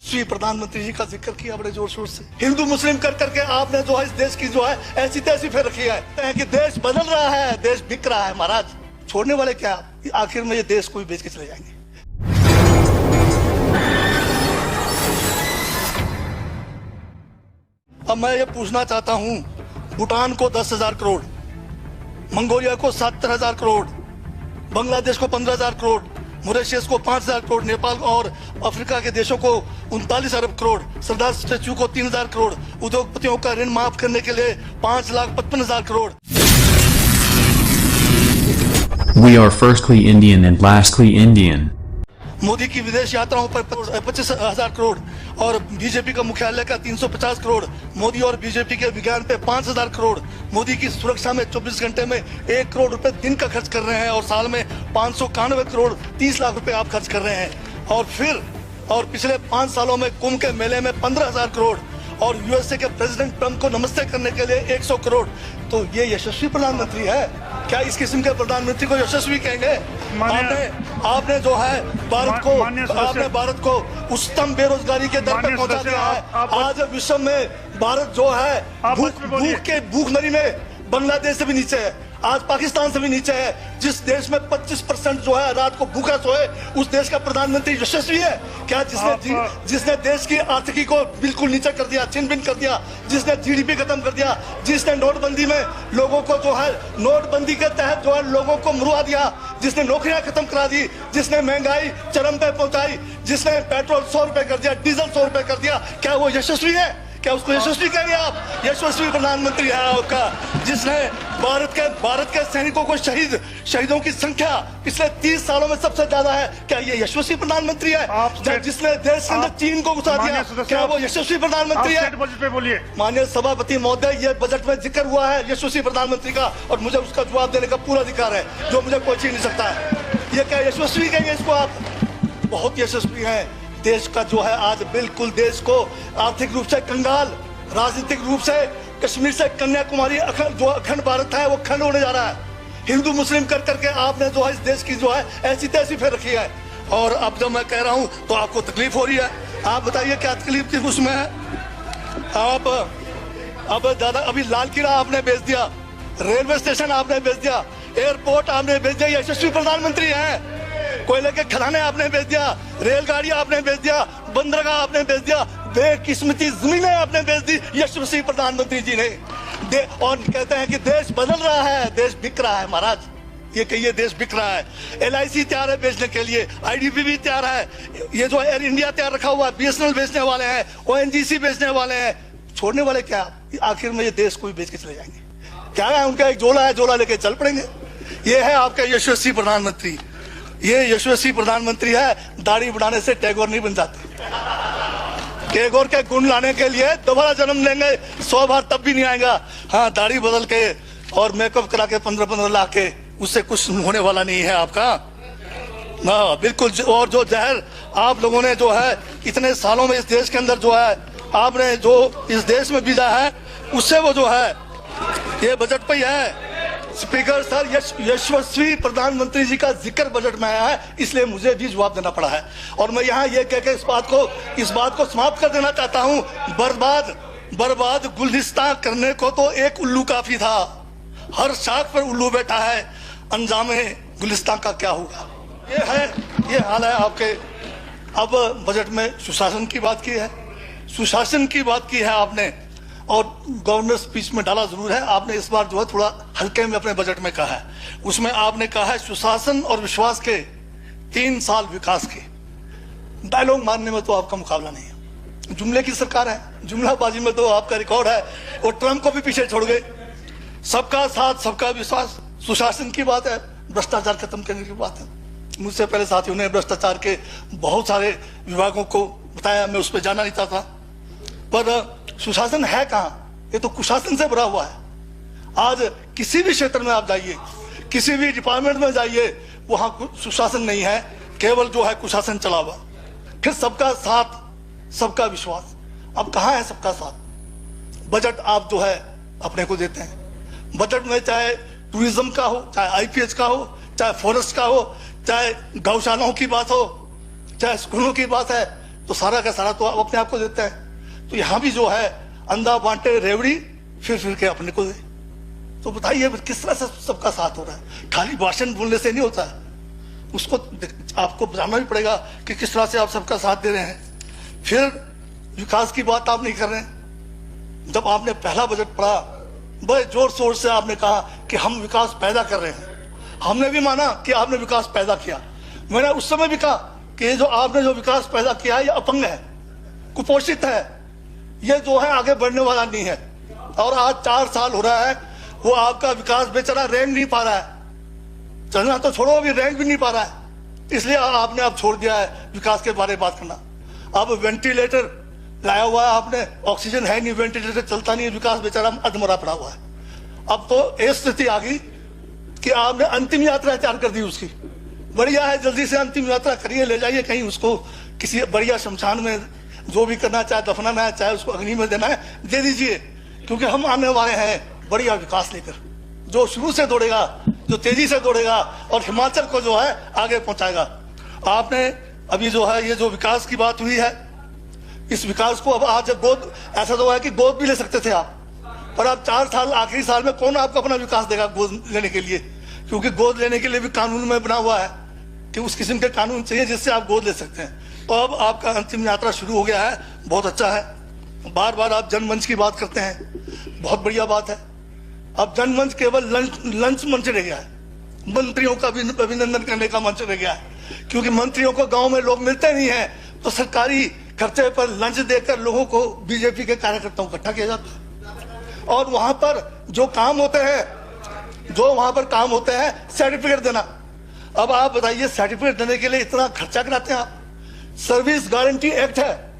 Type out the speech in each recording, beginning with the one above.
श्री प्रधानमंत्री जी का जिक्र किया बड़े जोर शोर से। हिंदू मुस्लिम कर करके आपने जो है इस देश की जो है ऐसी तैसी फेर रखी है कि देश बदल रहा है, देश बिक रहा है। महाराज छोड़ने वाले क्या, आखिर में ये देश को भी बेच के चले जाएंगे। अब मैं ये पूछना चाहता हूँ, भूटान को 10,000 करोड़, मंगोलिया को 70,000 करोड़, बांग्लादेश को 15,000 करोड़, मॉरिशस को 5,000 करोड़, नेपाल और अफ्रीका के देशों को 39 अरब करोड़, सरदार स्टैचू को 3,000 करोड़, उद्योगपतियों का ऋण माफ करने के लिए 5,55,000 crore. We are firstly Indian and lastly Indian. Modi की विदेश यात्राओं पर 25,000 करोड़ और बीजेपी का मुख्यालय का 350 करोड़, मोदी और बीजेपी के विज्ञान पे 5,000 करोड़, मोदी की सुरक्षा में 24 घंटे में 1 करोड़ रुपए दिन का खर्च कर रहे हैं और साल में 591 करोड़ 30 लाख रुपए आप खर्च कर रहे हैं। और पिछले 5 सालों में कुंभ के मेले में 15,000 करोड़ और यूएसए के प्रेसिडेंट ट्रंप को नमस्ते करने के लिए 100 करोड़। तो ये यशस्वी प्रधानमंत्री है क्या? इस किस्म के प्रधानमंत्री को यशस्वी कहेंगे? आपने जो है भारत को उच्चतम बेरोजगारी के दर पर पहुंचा दिया है। आज विश्व में भारत जो है भूखमरी में बांग्लादेश से भी नीचे है, आज पाकिस्तान से भी नीचे है। जिस देश में 25% जो है रात को भूखा सोए, उस देश का प्रधानमंत्री यशस्वी है क्या? जिसने देश की आर्थिकी को बिल्कुल नीचे कर दिया, छिन भिन कर दिया, जिसने जीडीपी खत्म कर दिया, जिसने नोटबंदी में लोगों को जो है नोटबंदी के तहत जो है लोगों को मरवा दिया, जिसने नौकरियां खत्म करा दी, जिसने महंगाई चरम पे पहुंचाई, जिसने पेट्रोल 100 रुपए कर दिया, डीजल 100 रुपए कर दिया, क्या वो यशस्वी है? क्या उसको यशस्वी कहेंगे आप? यशस्वी प्रधानमंत्री है आपका, जिसने भारत के सैनिकों को शहीदों की संख्या पिछले 30 सालों में सबसे ज्यादा है। क्या ये यशस्वी प्रधानमंत्री है? जिसने देश के अंदर चीन को घुसा दिया, क्या वो यशस्वी प्रधानमंत्री है? बजट पे बोलिए। माननीय सभापति महोदय, ये बजट में जिक्र हुआ है यशस्वी प्रधानमंत्री का और मुझे उसका जवाब देने का पूरा अधिकार है, जो मुझे कोई छीन नहीं सकता है। ये क्या यशस्वी कहेंगे इसको आप? बहुत यशस्वी है। देश का जो है आज बिल्कुल देश को आर्थिक रूप से कंगाल, राजनीतिक रूप से कश्मीर से कन्याकुमारी जो अखंड भारत है वो खंड होने जा रहा है। हिंदू मुस्लिम कर करके आपने जो है इस देश की जो है ऐसी तैसी फेर रखी है। और अब जब मैं कह रहा हूँ तो आपको तकलीफ हो रही है। आप बताइए क्या तकलीफ की उसमें है? आप अब ज्यादा अभी लाल किला आपने बेच दिया, रेलवे स्टेशन आपने बेच दिया, एयरपोर्ट आपने बेच दिया, यशस्वी प्रधानमंत्री है। कोयले के खदाने आपने बेच दिया, रेलगाड़ी आपने बेच दिया, बंदरगाह आपने बेच दिया, बेकिस्मती जमीनें आपने बेच दी यशस्वी प्रधानमंत्री जी ने। और कहते हैं कि देश बदल रहा है, देश बिक रहा है। महाराज ये कहिए देश बिक रहा है। LIC तैयार है बेचने के लिए, IDB भी तैयार है, ये जो एयर इंडिया तैयार रखा हुआ है, BSNL बेचने वाले हैं, ONGC बेचने वाले हैं। छोड़ने वाले क्या, आखिर में ये देश को भी बेच के चले जाएंगे। क्या है उनका एक झोला है, झोला लेके चल पड़ेंगे। ये है आपका यशस्वी प्रधानमंत्री। ये यशस्वी प्रधानमंत्री है। दाढ़ी बढ़ाने से टैगोर नहीं बन जाते। टैगोर के गुण लाने के लिए दोबारा जन्म लेंगे 100 बार तब भी नहीं आएगा। हाँ, दाढ़ी बदल के और मेकअप करा के 15-15 लाख के, उससे कुछ होने वाला नहीं है आपका। हाँ बिल्कुल। और जो जहर आप लोगों ने जो है इतने सालों में इस देश के अंदर जो है आपने जो इस देश में बीजा है, उससे वो जो है ये बजट पे ही है। स्पीकर सर, यशस्वी प्रधानमंत्री जी का जिक्र बजट में आया है, इसलिए मुझे भी जवाब देना पड़ा है। और मैं यहाँ ये कह के इस बात को समाप्त कर देना चाहता हूँ, बर्बाद गुलिस्तान करने को तो एक उल्लू काफी था। हर शाख पर उल्लू बैठा है, अंजामे गुलिस्तान का क्या होगा? ये हाल है आपके। अब बजट में सुशासन की बात की है आपने, और गवर्नर स्पीच में डाला जरूर है आपने। इस बार जो है थोड़ा हल्के में अपने बजट में कहा है। उसमें आपने कहा है सुशासन और विश्वास के 3 साल विकास के। डायलॉग मारने में तो आपका मुकाबला नहीं है, जुमले की सरकार है, जुमलाबाजी में तो आपका रिकॉर्ड है। और ट्रंप को भी पीछे छोड़ गए। सबका साथ सबका विश्वास, सुशासन की बात है, भ्रष्टाचार खत्म करने की बात है। मुझसे पहले साथियों ने भ्रष्टाचार के बहुत सारे विभागों को बताया, मैं उस पर जाना नहीं चाहता। पर सुशासन है कहाँ? ये तो कुशासन से भरा हुआ है। आज किसी भी क्षेत्र में आप जाइए, किसी भी डिपार्टमेंट में जाइए, वहां सुशासन नहीं है, केवल जो है कुशासन चला हुआ। फिर सबका साथ सबका विश्वास, अब कहाँ है सबका साथ? बजट आप जो है अपने को देते हैं। बजट में चाहे टूरिज्म का हो, चाहे IPH का हो, चाहे फॉरेस्ट का हो, चाहे गौशालाओं की बात हो, चाहे स्कूलों की बात है, तो सारा का सारा तो आप अपने आप को देते हैं। तो यहाँ भी जो है अंधा बांटे रेवड़ी फिर के अपने को दे। तो बताइए किस तरह से सबका साथ हो रहा है? खाली भाषण बोलने से नहीं होता है, उसको आपको जानना भी पड़ेगा कि किस तरह से आप सबका साथ दे रहे हैं। फिर विकास की बात आप नहीं कर रहे हैं। जब आपने पहला बजट पढ़ा, बड़े जोर शोर से आपने कहा कि हम विकास पैदा कर रहे हैं। हमने भी माना कि आपने विकास पैदा किया। मैंने उस समय भी कहा कि जो आपने जो विकास पैदा किया है ये अपंग है, कुपोषित है, ये जो है आगे बढ़ने वाला नहीं है। और आज 4 साल हो रहा है, वो आपका विकास बेचारा रैंक नहीं पा रहा है। चलना तो छोड़ो, अभी रैंक भी नहीं पा रहा है। इसलिए आपने अब छोड़ दिया है विकास के बारे में बात करना। अब वेंटिलेटर लाया हुआ है आपने, ऑक्सीजन है नहीं, वेंटिलेटर चलता नहीं है, विकास बेचारा अधमरा पड़ा हुआ है। अब तो ये स्थिति आ गई कि आपने अंतिम यात्रा तैयार कर दी उसकी। बढ़िया है, जल्दी से अंतिम यात्रा करिए, ले जाइए कहीं उसको किसी बढ़िया शमशान में, जो भी करना चाहे, दफनाना है, चाहे उसको अग्नि में देना है, दे दीजिए। क्योंकि हम आने वाले हैं बढ़िया विकास लेकर, जो शुरू से दौड़ेगा, जो तेजी से दौड़ेगा और हिमाचल को जो है आगे पहुंचाएगा। आपने अभी जो है ये जो विकास की बात हुई है, इस विकास को अब आज गोद, ऐसा तो है कि गोद भी ले सकते थे आप, पर अब 4 साल आखिरी साल में कौन आपको अपना विकास देगा गोद लेने के लिए? क्योंकि गोद लेने के लिए भी कानून में बना हुआ है कि उस किस्म के कानून चाहिए जिससे आप गोद ले सकते हैं। तो अब आपका अंतिम यात्रा शुरू हो गया है, बहुत अच्छा है। बार बार आप जनमंच की बात करते हैं, बहुत बढ़िया बात है। अब जनमंच केवल लंच मंच रह गया है, मंत्रियों का भी अभिनंदन करने का मंच रह गया है। क्योंकि मंत्रियों को गांव में लोग मिलते नहीं है, तो सरकारी खर्चे पर लंच देकर लोगों को बीजेपी के कार्यकर्ताओं को इकट्ठा किया जाता है। और वहां पर जो काम होते हैं, सर्टिफिकेट देना। अब आप बताइए, सर्टिफिकेट देने के लिए इतना खर्चा कराते हैं आप? सर्विस गारंटी एक्ट है,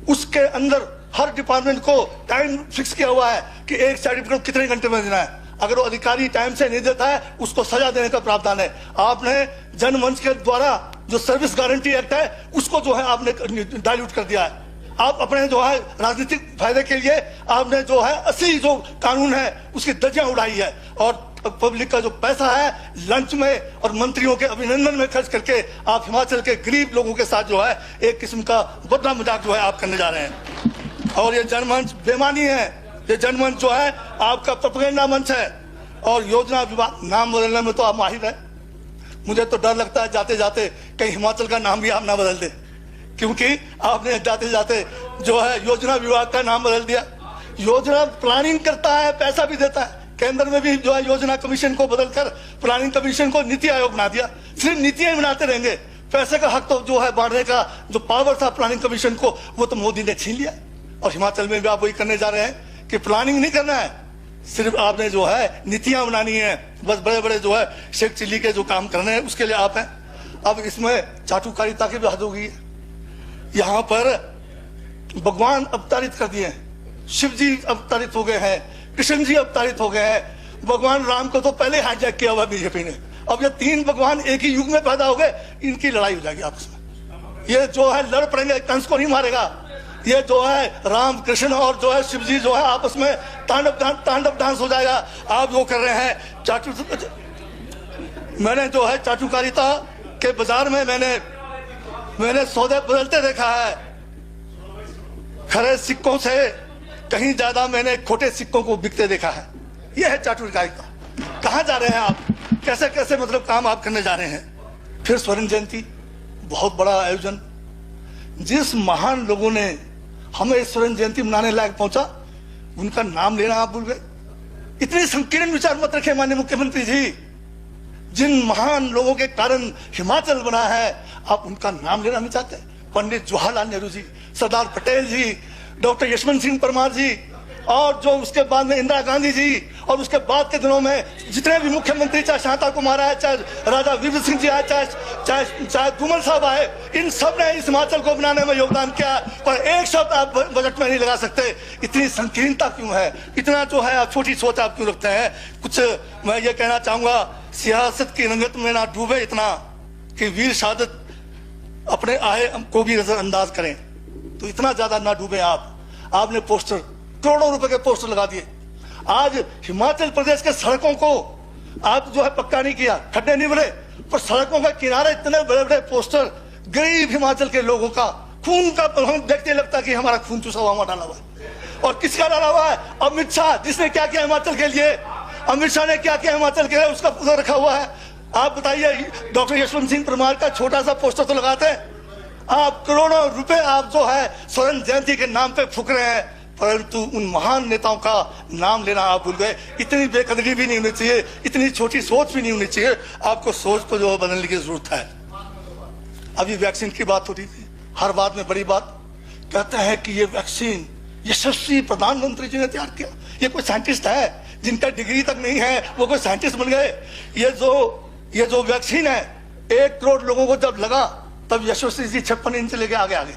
उसके अंदर हर डिपार्टमेंट को टाइम फिक्स किया हुआ है कि एक सर्टिफिकेट कितने घंटे में देना है। अगर वो अधिकारी टाइम से नहीं देता है, उसको सजा देने का प्रावधान है। आपने जनमंच के द्वारा जो सर्विस गारंटी एक्ट है, उसको जो है आपने डाइल्यूट कर दिया है। आप अपने जो है राजनीतिक फायदे के लिए आपने जो है असली जो कानून है उसकी धज्जियां उड़ाई है। और पब्लिक का जो पैसा है लंच में और मंत्रियों के अभिनंदन में खर्च करके आप हिमाचल के गरीब लोगों के साथ जो है एक किस्म का बदला मजाक जो है आप करने जा रहे हैं। और ये जनमंच बेमानी है। ये जनमंच जो है आपका प्रोपेगेंडा मंच है। और योजना विभाग, नाम बदलने में तो आप माहिर है। मुझे तो डर लगता है जाते जाते कहीं हिमाचल का नाम भी आप ना बदल दे, क्योंकि आपने जाते जाते जो है योजना विभाग का नाम बदल दिया। योजना प्लानिंग करता है, पैसा भी देता है। केंद्र में भी जो है योजना कमीशन को बदलकर प्लानिंग कमीशन को नीति आयोग बना दिया। सिर्फ नीतियां बनाते रहेंगे, पैसे का हक तो जो है बांटने का जो पावर था प्लानिंग कमीशन को, वो तो मोदी ने छीन लिया। और हिमाचल में भी आप वही करने जा रहे हैं कि प्लानिंग नहीं करना है, सिर्फ आपने जो है नीतियां बनानी है। बस बड़े बड़े जो है शेख चिल्ली के जो काम करने हैं उसके लिए आप हैं। अब इसमें चाटुकारिता की भी हद हो गई है। यहाँ पर भगवान अवतारित कर दिए, शिव जी अवतारित हो गए हैं, कृष्ण जी अवतारित हो गए हैं। भगवान राम को तो पहले हाईजैक किया हुआ बीजेपी ने। अब ये 3 भगवान एक ही युग में पैदा हो गए, इनकी लड़ाई हो जाएगी आपस में। ये जो है लड़ पड़ेंगे, कंस को नहीं मारेगा। ये जो है राम कृष्ण और जो है शिव जी जो है आपस में तांडव डांस हो जाएगा। आप जो कर रहे हैं मैंने जो है चाटुकारिता के बाजार में मैंने सौदे बदलते देखा है। खरे सिक्कों से कहीं ज्यादा मैंने खोटे सिक्कों को बिकते देखा है। यह है चाटुकारिता। कहाँ जा रहे हैं आप? कैसे कैसे मतलब काम आप करने जा रहे हैं? फिर स्वर्ण जयंती, बहुत बड़ा आयोजन। जिस महान लोगों ने हमें स्वर्ण जयंती मनाने लायक पहुंचा, उनका नाम लेना आप भूल गए। इतनी संकीर्ण विचार मत रखे माननीय मुख्यमंत्री जी। जिन महान लोगों के कारण हिमाचल बना है, आप उनका नाम लेना नहीं चाहते। पंडित जवाहरलाल नेहरू जी, सरदार पटेल जी, डॉक्टर यशवंत सिंह परमार जी, और जो उसके बाद में इंदिरा गांधी जी, और उसके बाद के दिनों में जितने भी मुख्यमंत्री, चाहे शांता कुमार आए, चाहे राजा वीर सिंह जी आए, चाहे धूमल साहब आए, इन सब ने इस हिमाचल को बनाने में योगदान किया। पर एक शब्द आप बजट में नहीं लगा सकते। इतनी संकीर्णता क्यों है? इतना जो है आप छोटी सोच आप क्यों रखते हैं? कुछ मैं ये कहना चाहूंगा, सियासत की रंगत में ना डूबे इतना कि वीर शहादत अपने आए को भी नजरअंदाज करें। तो इतना ज्यादा ना डूबे आप। आपने पोस्टर, करोड़ों रुपए के पोस्टर लगा दिए। आज हिमाचल प्रदेश के सड़कों को आप जो है पक्का नहीं किया, खड्डे नहीं भरे, पर सड़कों के किनारे इतने बड़े बड़े पोस्टर गरीब हिमाचल के लोगों का खून का हम देखते लगता कि हमारा खून चूसा हुआ डाला हुआ है। और किसका डाला हुआ है? अमित शाह, जिसने क्या किया हिमाचल के लिए। अमित शाह ने क्या किया हिमाचल के लिए, उसका पूरा रखा हुआ है। आप बताइए, डॉक्टर यशवंत सिंह परमार का छोटा सा पोस्टर तो लगाते हैं आप, करोड़ों रुपए आप जो है स्वर्ण जयंती के नाम पे फूक रहे हैं, परंतु उन महान नेताओं का नाम लेना आप भूल गए। इतनी बेकदरी भी नहीं होनी चाहिए, इतनी छोटी सोच भी नहीं होनी चाहिए। आपको सोच को जो बदलने की जरूरत है। अभी वैक्सीन की बात हो रही थी, हर बात में बड़ी बात कहते हैं कि ये वैक्सीन यशस्वी प्रधानमंत्री जी ने तैयार किया। ये कोई साइंटिस्ट है जिनका डिग्री तक नहीं है, वो कोई साइंटिस्ट बन गए? ये जो वैक्सीन है 1 करोड़ लोगों को जब लगा तब यशस्वी जी 56 इंच लेके आगे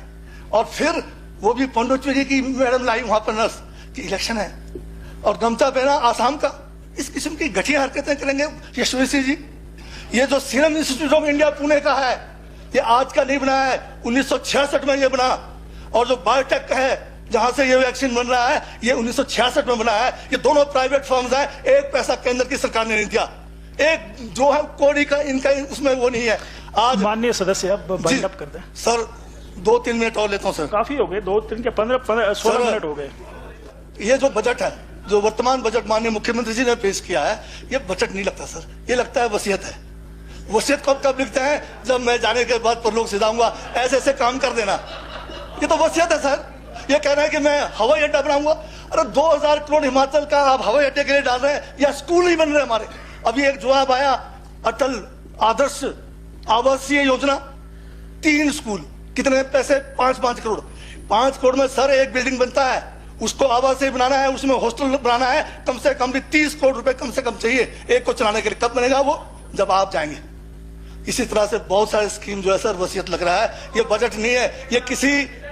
और फिर वो भी पंडोचेरी की मैडम लाई वहां पर नर्स कि इलेक्शन है और गमछा पहना आसाम का। इस किस्म की घटिया हरकतें करेंगे यशस्वी जी। ये जो serum institute of India Pune का है, ये आज का नहीं बना है, 1966 में ये बना। और जो बायोटेक है जहां से ये वैक्सीन बन रहा है, ये 1966 में बना है। ये दोनों प्राइवेट फर्म्स हैं, एक पैसा केंद्र की सरकार ने नहीं दिया। एक जो है कोड़ी का इनका उसमें वो नहीं है। आज माननीय सदस्य अब वाइंड अप कर दें सर, 2-3 मिनट और लेता हूँ सर। काफी हो गए, 2-3 के 15-16 मिनट हो गए। ये जो बजट है, जो वर्तमान बजट माननीय मुख्यमंत्री जी ने पेश किया है, ये बजट नहीं लगता सर, ये लगता है वसीयत है। वसीयत कब लिखते हैं? जब मैं जाने के बाद परलोक सिधाऊंगा, ऐसे ऐसे काम कर देना। ये तो वसीयत है सर। ये कह रहे हैं कि मैं हवाई अड्डा बनाऊंगा। अरे 2000 करोड़ हिमाचल का आप हवाई अड्डे के लिए डाल रहे हैं, या स्कूल नहीं बन रहे हमारे। अभी एक जवाब आया, अटल आदर्श आवासीय योजना, 3 स्कूल, कितने पैसे? 5-5 करोड़। 5 करोड़ में सर एक बिल्डिंग बनता है, उसको आवासीय बनाना है, उसमें हॉस्टल बनाना है, कम से कम भी 30 करोड़ रुपए कम से कम चाहिए एक को चलाने के लिए। कब बनेगा वो? जब आप जाएंगे। इसी तरह से बहुत सारे स्कीम जो है सर वसीयत लग रहा है। ये बजट नहीं है, ये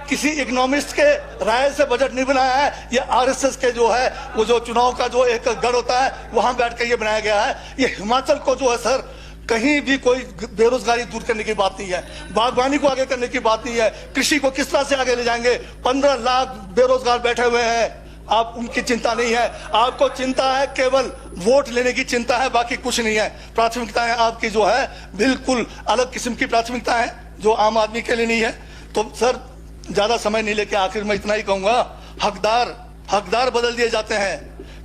किसी इकोनॉमिस्ट के राय से बजट नहीं बनाया है। ये आरएसएस के जो है वो जो चुनाव का जो एक गढ़ होता है, वहां बैठ के ये बनाया गया है। ये हिमाचल को जो है सर, कहीं भी कोई बेरोजगारी दूर करने की बात नहीं है, बागवानी को आगे करने की बात नहीं है, कृषि को किस तरह से आगे ले जाएंगे। 15 लाख बेरोजगार बैठे हुए हैं, आप उनकी चिंता नहीं है। आपको चिंता है केवल वोट लेने की चिंता है, बाकी कुछ नहीं है। प्राथमिकताएं आपकी जो है बिल्कुल अलग किस्म की प्राथमिकता है, जो आम आदमी के लिए नहीं है। तो सर ज्यादा समय नहीं लेके आखिर में इतना ही कहूंगा, हकदार बदल दिए जाते हैं,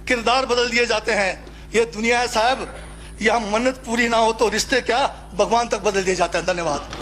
किरदार बदल दिए जाते हैं। ये दुनिया है साहब, यहाँ मन्नत पूरी ना हो तो रिश्ते क्या भगवान तक बदल दिए जाते हैं। धन्यवाद।